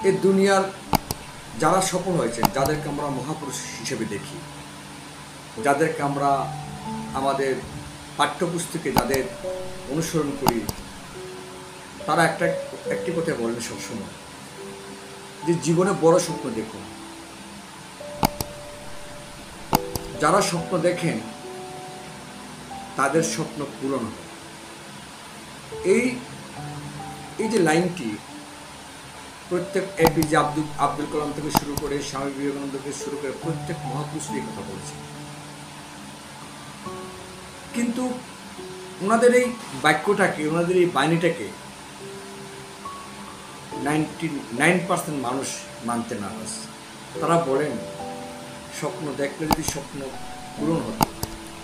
এই দুনিয়ার যারা সফল হয়েছেন, যাদেরকে আমরা মহাপুরুষ হিসেবে দেখি, যাদেরকে আমরা আমাদের পাঠ্যপুস্তকে যাদের অনুসরণ করি, তারা একটি কথা বলেন সবসময় যে জীবনে বড় স্বপ্ন দেখুন। যারা স্বপ্ন দেখেন তাদের স্বপ্ন পূরণ হয়। এই যে লাইনটি প্রত্যেক এপিজে আব্দুল কালাম থেকে শুরু করে স্বামী বিবেকানন্দ থেকে শুরু করে প্রত্যেক মহাপুরুষ এই কথা বলছে। কিন্তু ওনাদের এই বাক্যটাকে, ওনাদের এই বাণীটাকে 99% মানুষ মানতে নারাজ। তারা বলেন স্বপ্ন দেখলে যদি স্বপ্ন পূরণ হতো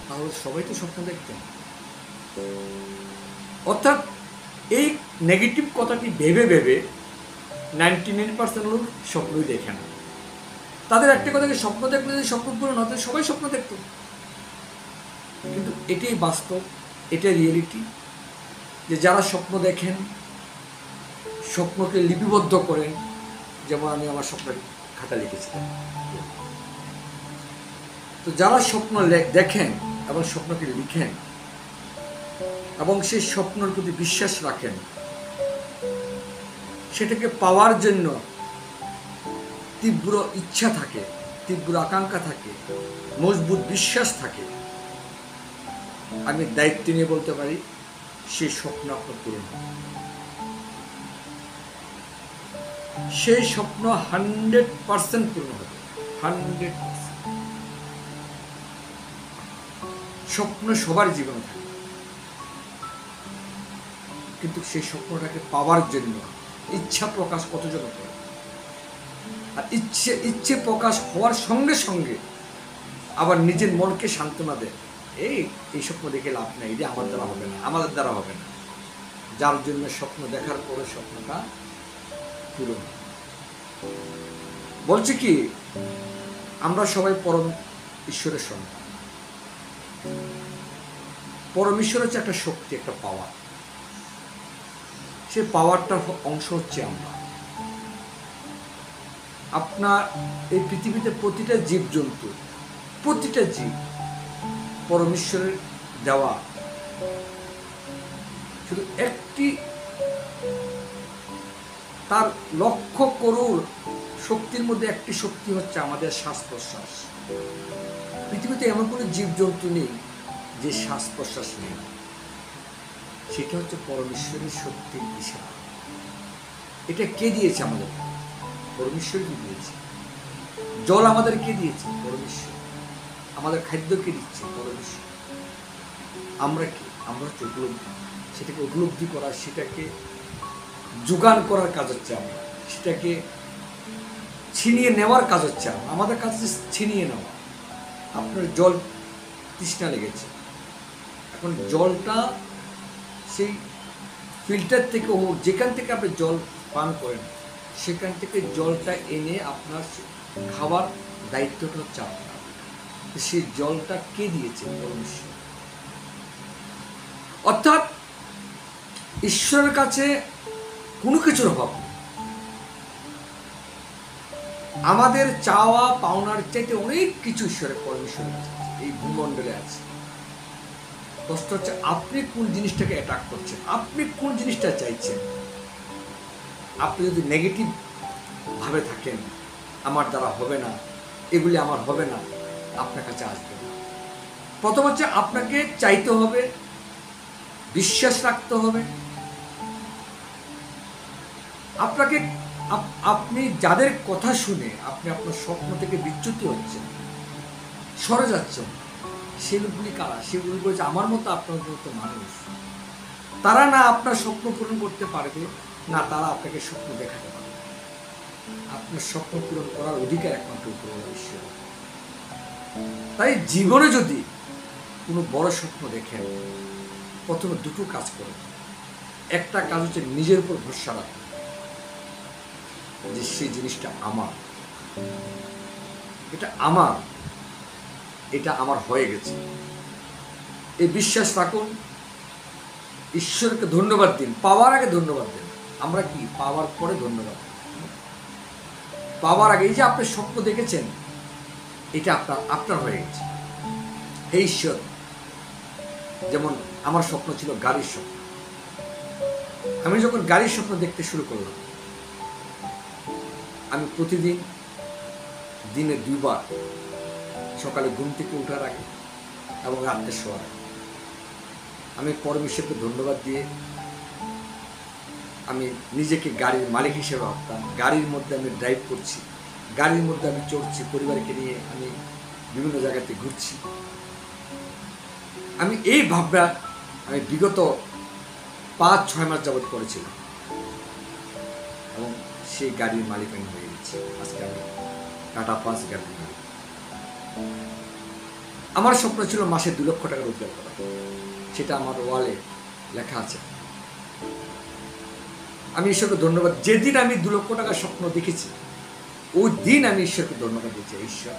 তাহলে সবাই তো স্বপ্ন দেখতেন। অর্থাৎ এই নেগেটিভ কথাটি ভেবে ভেবে 99% লোক স্বপ্নই দেখে না। তাদের একটা কথাকে স্বপ্ন দেখলে যদি স্বপ্ন পূরণ হতো সবাই স্বপ্ন দেখত। কিন্তু এটাই বাস্তব, এটাই রিয়েলিটি, যে যারা স্বপ্ন দেখেন, স্বপ্নকে লিপিবদ্ধ করেন, যেমন আমি আমার স্বপ্নের খাতা লিখেছিলাম। তো যারা স্বপ্ন দেখেন এবং স্বপ্নকে লিখেন এবং সেই স্বপ্নের প্রতি বিশ্বাস রাখেন, সেটাকে পাওয়ার জন্য তীব্র ইচ্ছা থাকে, তীব্র আকাঙ্ক্ষা থাকে, মজবুত বিশ্বাস থাকে, আমি দায়িত্ব নিয়ে বলতে পারি সেই স্বপ্ন আপনার পূরণ হবে। সেই স্বপ্ন 100% পূর্ণ হবে। 100%। স্বপ্ন সবার জীবনে থাকে, কিন্তু সেই স্বপ্নটাকে পাওয়ার জন্য ইচ্ছা প্রকাশ কতজন করে। আর ইচ্ছে প্রকাশ হওয়ার সঙ্গে সঙ্গে আবার নিজের মনকে সান্ত্বনা দেয়, এই স্বপ্ন দেখে লাভ নেই, এটা আমার দ্বারা হবে না, আমাদের দ্বারা হবে না। যার জন্য স্বপ্ন দেখার পরে স্বপ্নটা পূরণ বলছে কি, আমরা সবাই পরম ঈশ্বরের সন্তান। পরম ঈশ্বর হচ্ছে একটা শক্তি, একটা পাওয়ার। সে পাওয়ারটার অংশ হচ্ছে আমরা। আপনার এই পৃথিবীতে প্রতিটা জীবজন্তু, প্রতিটা জীব পরমেশ্বরের দেওয়া। শুধু একটি তার লক্ষ করোড় শক্তির মধ্যে একটি শক্তি হচ্ছে আমাদের শ্বাস প্রশ্বাস। পৃথিবীতে এমন কোনো জীবজন্তু নেই যে শ্বাস প্রশ্বাস নেই। সেটা হচ্ছে পরমেশ্বরের শক্তির ইশারা। এটা কে দিয়েছে আমাদের? পরমেশ্বরই দিয়েছে। জল আমাদের কে দিয়েছে? পরমেশ্বর। আমাদের খাদ্য কে দিচ্ছে? পরমেশ্বর। আমরা কি? আমরা হচ্ছে উপলব্ধি। সেটাকে উপলব্ধি করা, সেটাকে যোগান করার কাজ হচ্ছে আমরা, সেটাকে ছিনিয়ে নেওয়ার কাজ হচ্ছে আমাদের কাজ হচ্ছে ছিনিয়ে নেওয়া। আপনার জল তৃষ্ণা লেগেছে, এখন জলটা সেই ফিল্টার থেকে হোক, যেখান থেকে আপনি জল পান করেন, সেখান থেকে জলটা এনে আপনার খাওয়ার দায়িত্বটা হচ্ছে আপনার। সেই জলটা কে দিয়েছে? পরমেশ্বর। অর্থাৎ ঈশ্বরের কাছে কোনো কিছুর অভাব নেই। আমাদের চাওয়া পাওনার চাইতে অনেক কিছু ঈশ্বরের, পরমেশ্বরের কাছে এই ভূমণ্ডলে আছে। প্রশ্ন হচ্ছে আপনি কোন জিনিসটাকে অ্যাটাক করছেন, আপনি কোন জিনিসটা চাইছেন। আপনি যদি নেগেটিভ ভাবে থাকেন, আমার দ্বারা হবে না, এগুলি আমার হবে না, আপনার কাছে আসবে না। প্রথম হচ্ছে আপনাকে চাইতে হবে, বিশ্বাস রাখতে হবে। আপনি যাদের কথা শুনে আপনি আপনার স্বপ্ন থেকে বিচ্যুত হচ্ছেন, সরে যাচ্ছেন, সেগুলি কারা? সেগুলি বলছে আমার মতো আপনার মতো মানুষ। তারা না আপনার স্বপ্ন পূরণ করতে পারবে, না তারা আপনাকে স্বপ্ন দেখাতে পারবে। আপনার স্বপ্ন পূরণ করার অধিকার একমাত্র উপরওয়ালা ঈশ্বর। তাই জীবনে যদি কোনো বড় স্বপ্ন দেখেন, প্রথমে দুটো কাজ করেন। একটা কাজ হচ্ছে নিজের উপর ভরসা রাখা, যে সেই জিনিসটা আমার, এটা আমার, এটা আমার হয়ে গেছে, এই বিশ্বাস রাখুন। ঈশ্বরকে ধন্যবাদ দিন, পাওয়ার আগে ধন্যবাদ দিন। আমরা কি পাওয়ার পরে ধন্যবাদ দিই? পাওয়ার আগে এই যে আপনি স্বপ্ন দেখেছেন, এটা আপনার হয়ে গেছে। হে ঈশ্বর, যেমন আমার স্বপ্ন ছিল গাড়ির স্বপ্ন। আমি যখন গাড়ির স্বপ্ন দেখতে শুরু করলাম, আমি প্রতিদিন দিনে 2 বার, সকালে ঘুম থেকে ওঠার আগে এবং রাত্রে শোয়ার আগে, আমি পরমেশ্বরকে ধন্যবাদ দিয়ে আমি নিজেকে গাড়ির মালিক হিসেবে ভাবতাম। গাড়ির মধ্যে আমি ড্রাইভ করছি, গাড়ির মধ্যে আমি চড়ছি, পরিবারকে নিয়ে আমি বিভিন্ন জায়গাতে ঘুরছি। আমি এই ভাবনা আমি বিগত 5-6 মাস যাবৎ করেছিলাম এবং সেই গাড়ির মালিক আমি হয়ে গেছি। আজকে আমি টাটা পাঁচ গাড়ির মালিক। আমার স্বপ্ন ছিল মাসে 2 লক্ষ টাকা রোজগার করা, সেটা আমার ওয়ালে লেখা আছে। আমি ঈশ্বরকে ধন্যবাদ, যেদিন আমি 2 লক্ষ টাকার স্বপ্ন দেখেছি ওই দিন আমি ঈশ্বরকে ধন্যবাদ দিয়েছি। ঈশ্বর,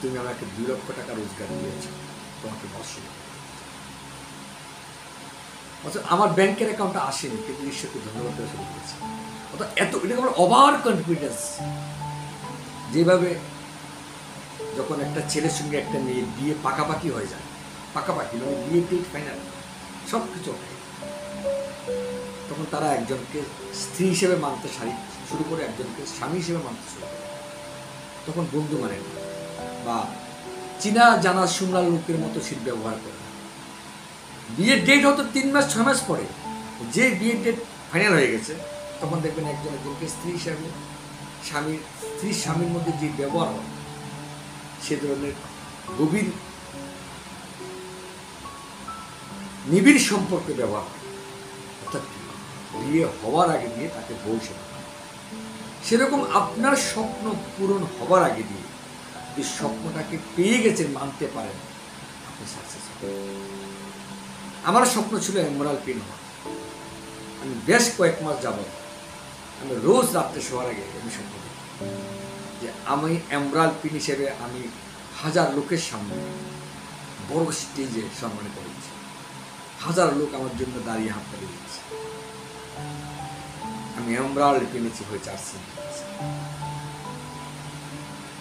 তুমি আমাকে 2 লক্ষ টাকা রোজগার দিয়েছ, তোমাকে বসে। আমার ব্যাংকের অ্যাকাউন্টে আসেনি, কিন্তু ঈশ্বরকে ধন্যবাদ দেওয়া শুরু করেছি। অর্থাৎ এটা আমার ওভার কনফিডেন্স। যেভাবে যখন একটা ছেলের সঙ্গে একটা মেয়ের বিয়ে পাকাপাকি হয়ে যায়, পাকাপাকি মানে বিয়ে ডেট ফাইনাল, সব কিছু হয়, তখন তারা একজনকে স্ত্রী হিসেবে মানতে শুরু করে, একজনকে স্বামী হিসেবে মানতে শুরু করে। তখন বন্ধু মানে না, বা চিনা জানা শুনলার লোকের মতো শীত ব্যবহার করে। বিয়ের ডেট হয়তো 3 মাস 6 মাস পরে, যে বিয়ের ডেট ফাইনাল হয়ে গেছে, তখন দেখবেন একজনকে স্ত্রী হিসাবে স্বামীর মধ্যে যে ব্যবহার হয়, সে ধরনের গভীর নিবিড় সম্পর্কে ব্যবহার হয়। অর্থাৎ বিয়ে হওয়ার আগে দিয়ে তাকে বউ সেবা। সেরকম আপনার স্বপ্ন পূরণ হবার আগে দিয়ে যে স্বপ্নটাকে পেয়ে গেছেন, মানতে পারেন, আপনি সাকসেস হবেন। আমার স্বপ্ন ছিল এমরাল্ড পিন হওয়া। আমি বেশ কয়েক মাস যাবত আমি রোজ রাত্রে শোয়ার আগে আমি স্বপ্ন দেখি যে আমি এমরাল্ড পিন হিসেবে আমি 1000 লোকের সামনে বড় স্টেজে সম্মানিত হয়েছি। 1000 লোক আমার জন্য দাঁড়িয়ে হাত তালি দিচ্ছে। আমি এমরাল্ড পিনেছি হয়েছে আসছি,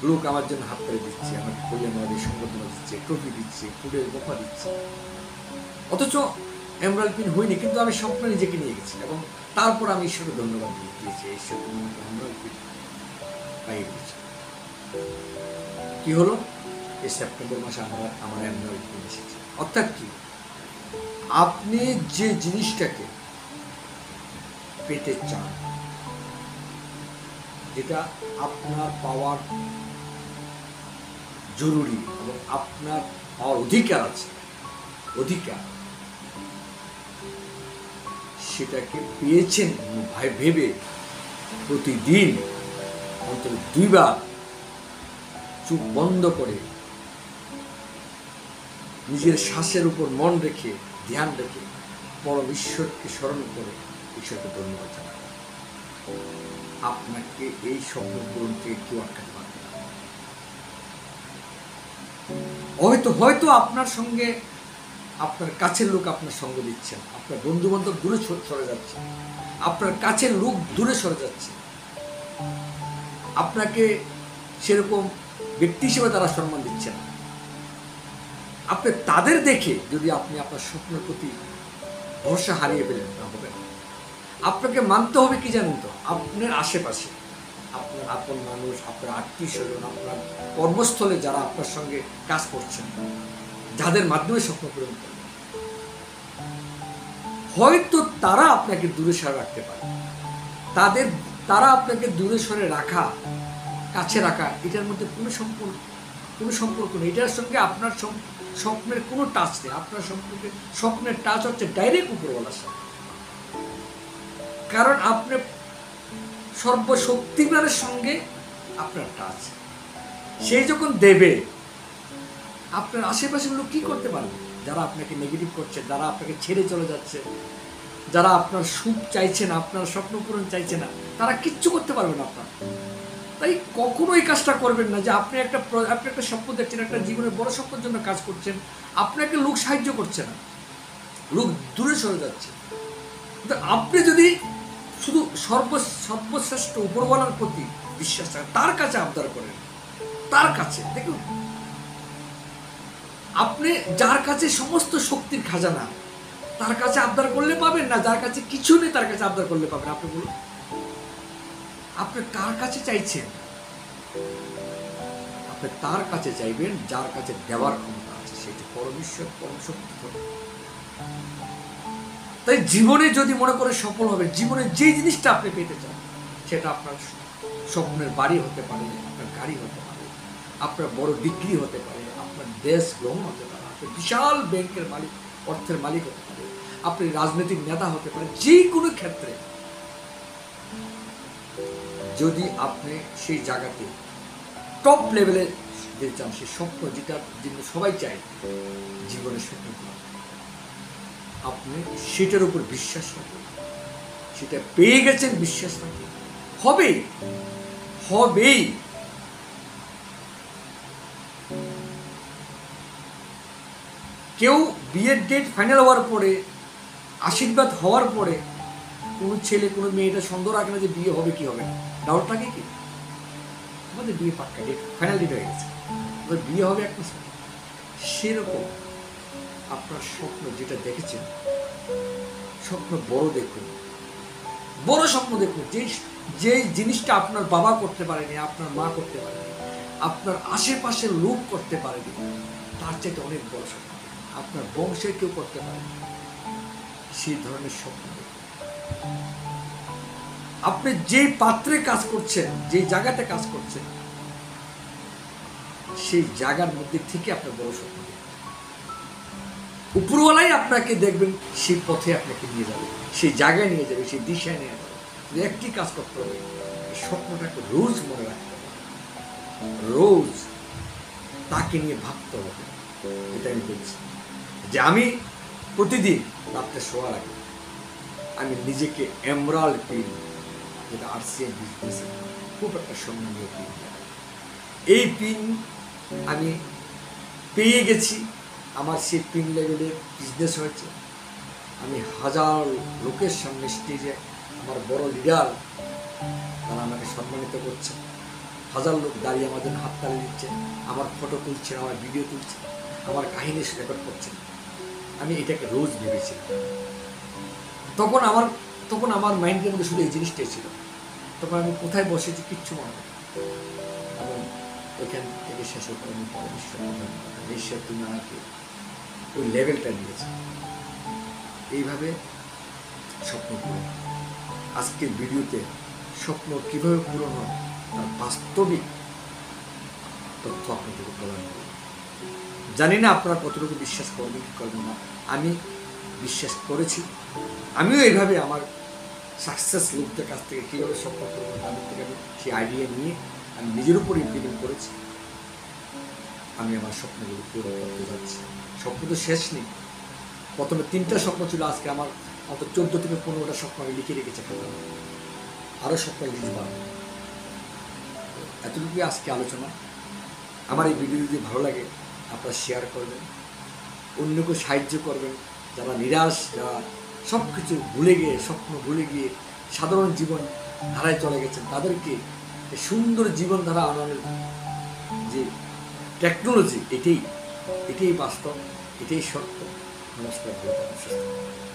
লোক আমার জন্য হাত তালি দিচ্ছে, আমাকে কল্যাণ সংবর্ধনা দিচ্ছে, ট্রফি দিচ্ছে, ফুলের বোফা দিচ্ছে। অথচ এমরাল্ড পিন হইনি, কিন্তু আমি স্বপ্ন নিজেকে নিয়ে গেছি এবং তারপর আমি ঈশ্বরকে ধন্যবাদ দিয়েছি। ঈশ্বর এমরাল্ড পিন পাইয়ে দিয়েছি। কি হলো? এই সেপ্টেম্বর মাসে আমার এমরাল্ড পিন এসেছে। অর্থাৎ কি, আপনি যে জিনিসটাকে পেতে চান, যেটা আপনার পাওয়ার জরুরি এবং আপনার পাওয়ার অধিকার আছে, সেটাকে পেয়েছেন ভেবে প্রতিদিন অন্তত 2 বার চোখ বন্ধ করে নিজের শ্বাসের উপর মন রেখে, ধ্যান রেখে, পরম ঈশ্বরকে স্মরণ করে ঈশ্বরকে ধন্যবাদ জানাবেন। আপনাকে এই স্বপ্ন পূরণ থেকে কেউ আটকাতে পারবে না। হয়তো আপনার সঙ্গে আপনার কাছের লোক আপনার সঙ্গ দিচ্ছেন, আপনার বন্ধু বান্ধব দূরে সরে যাচ্ছে, আপনার কাছের লোক দূরে সরে যাচ্ছে, আপনাকে সেরকম ব্যক্তি হিসেবে তারা সম্মান দিচ্ছে না। আপনি তাদের দেখে যদি আপনি আপনার স্বপ্নের প্রতি ভরসা হারিয়ে ফেলেন, তা হবে না। আপনাকে মানতে হবে কি জানেন তো, আপনার আশেপাশে আপনার আপন মানুষ, আপনার আত্মীয় স্বজন, আপনার কর্মস্থলে যারা আপনার সঙ্গে কাজ করছেন, যাদের মাধ্যমে স্বপ্ন পূরণ করবেন, হয়তো তারা আপনাকে দূরে সরে রাখতে পারে। তারা আপনাকে দূরে সরে রাখা, কাছে রাখা, এটার মধ্যে কোনো সম্পর্ক নেই। এটার সঙ্গে আপনার স্বপ্নের কোনো টাচ নেই। আপনার সম্পর্কে স্বপ্নের টাচ হচ্ছে ডাইরেক্ট উপরওয়ালার সাথে। কারণ আপনি সর্বশক্তিমানের সঙ্গে আপনার টাচ, সেই যখন দেবে, আপনার আশেপাশের লোক কি করতে পারবে? যারা আপনাকে নেগেটিভ করছে, যারা আপনাকে ছেড়ে চলে যাচ্ছে, যারা আপনার সুখ চাইছে না, আপনার স্বপ্ন পূরণ চাইছে না, তারা কিচ্ছু করতে পারবে না আপনার। তাই কখনোই কাজটা করবেন না যে আপনি একটা স্বপ্ন দেখছেন, একটা জীবনের বড় স্বপ্নের জন্য কাজ করছেন, আপনাকে লোক সাহায্য করছে না, লোক দূরে সরে যাচ্ছে। কিন্তু আপনি যদি শুধু সর্বশ্রেষ্ঠ উপরওয়ালার প্রতি বিশ্বাস রাখেন, তার কাছে আবদার করেন, তার কাছে। দেখুন, আপনি যার কাছে সমস্ত শক্তির খাজানা, তার কাছে আবদার করলে পাবেন, না যার কাছে কিছু নেই তার কাছে আবদার করলে পাবেন? আপনি বলুন, আপনি কার কাছে চাইছেন? আপনি তার কাছে চাইবেন যার কাছে দেওয়ার ক্ষমতা আছে, সেটি পরমেশ্বর, পরম শক্তি। তাই জীবনে যদি মনে করে সফল হবে, জীবনে যে জিনিসটা আপনি পেতে চান, সেটা আপনার স্বপ্নের বাড়ি হতে পারে, আপনার গাড়ি হতে পারে, আপনার বড় ডিগ্রি হতে পারে, আপনার দেশ গ্রহণ হতে পারে, আপনার বিশাল ব্যাংকের মালিক, অর্থের মালিক হতে পারে, আপনি রাজনৈতিক নেতা হতে পারে। যে কোনো ক্ষেত্রে যদি আপনি সেই জায়গাতে টপ লেভেলে যেতে চান, সেই স্বপ্ন যেটার জন্য সবাই চায়, জীবনের স্বপ্ন, আপনি সেটার উপর বিশ্বাস রাখেন, সেটা পেয়ে গেছেন বিশ্বাস রাখেন, হবেই হবেই। কেউ বিয়ের ডেট ফাইনাল হওয়ার পরে, আশীর্বাদ হওয়ার পরে, কোনো ছেলে কোনো মেয়েটা সন্দেহ রাখে না যে বিয়ে হবে কি হবে না, ডাউট থাকে কি? আমাদের বিয়ে পাক্কা, ডেট ফাইনাল ডেট হয়ে গেছে, আমাদের বিয়ে হবে এক মাস। সেরকম আপনার স্বপ্ন যেটা দেখেছেন, স্বপ্ন বড় দেখুন, বড় স্বপ্ন দেখুন। যে জিনিসটা আপনার বাবা করতে পারেনি, আপনার মা করতে পারেনি, আপনার আশেপাশের লোক করতে পারেনি, তার চাইতে অনেক বড় স্বপ্ন আপনার বংশের কেউ করতে পারেনি, সেই ধরনের স্বপ্ন দেখুন। আপনি যে পাত্রে কাজ করছেন, যে জায়গাতে কাজ করছেন, সেই জায়গার মধ্যে থেকে আপনার বড় স্বপ্ন দেখুন। উপরওয়ালাই আপনাকে দেখবেন, সেই পথে আপনাকে নিয়ে যাবে, সেই জায়গায় নিয়ে যাবে, সেই দিশায় নিয়ে যাবে। একটি কাজ করতে হবে, স্বপ্নটাকে রোজ মনে রাখতে হবে, রোজ তাকে নিয়ে ভাবতে হবে। এটা আমি বলছি যে আমি প্রতিদিন রাত্রে শোয়ার আগে আমি নিজেকে এমরাল্ড পিন, যেটা আরসিএম বিজনেসে খুব একটা সম্মানীয় পিন, এই পিন আমি পেয়ে গেছি। আমার সেই পিন লেভেলের বিজনেস হয়েছে। আমি হাজার লোকের সামনে স্টেজে, আমার বড় লিডার তারা আমাকে সম্মানিত করছে, হাজার লোক দাঁড়িয়ে আমাদের হাততালি দিচ্ছে, আমার ফটো তুলছে, আমার ভিডিও তুলছে, আমার কাহিনী রেকর্ড করছে। আমি এটাকে রোজ ভেবেছিলাম। তখন আমার মাইন্ডের মধ্যে শুধু এই জিনিসটাই ছিল। তখন আমি কোথায় বসেছি কিচ্ছু মনে হয়, এবং ওইখান থেকে শেষ করে আমি পরমেশ্বর তুমি আমাকে ওই লেভেলটা দিয়েছে। এইভাবে স্বপ্ন পূরণ। আজকের ভিডিওতে স্বপ্ন কীভাবে পূরণ হয় তার বাস্তবিক তথ্য আপনাদের প্রদান করব। জানি না আপনারা কতটুকু বিশ্বাস করবেন কি করবেন না, আমি বিশ্বাস করেছি। আমিও এইভাবে আমার সাকসেস লোকদের কাছ থেকে কীভাবে স্বপ্ন পূরণ, তাদের থেকে আমি সেই আইডিয়া নিয়ে আমি নিজের উপর ইমপ্লিমেন্ট করেছি। আমি আমার স্বপ্নগুলো পূরণ করতে যাচ্ছি। স্বপ্ন তো শেষ নেই। প্রথমে 3টা স্বপ্ন ছিল, আজকে আমার অন্তত 14 থেকে 15টা স্বপ্ন আমি লিখে রেখেছি। আরও স্বপ্ন লিখব। এতটুকুই আজকে আলোচনা। আমার এই ভিডিও যদি ভালো লাগে আপনারা শেয়ার করবেন, অন্যকে সাহায্য করবেন। যারা নিরাশ, যারা সব কিছু ভুলে গিয়ে, স্বপ্ন ভুলে গিয়ে সাধারণ জীবন ধারায় চলে গেছেন, তাদেরকে সুন্দর জীবনধারা আনানোর যে টেকনোলজি, এটাই বাস্তব, এটাই সত্য। নমস্কার, ভালো থাকুন, সুস্থ থাকুন।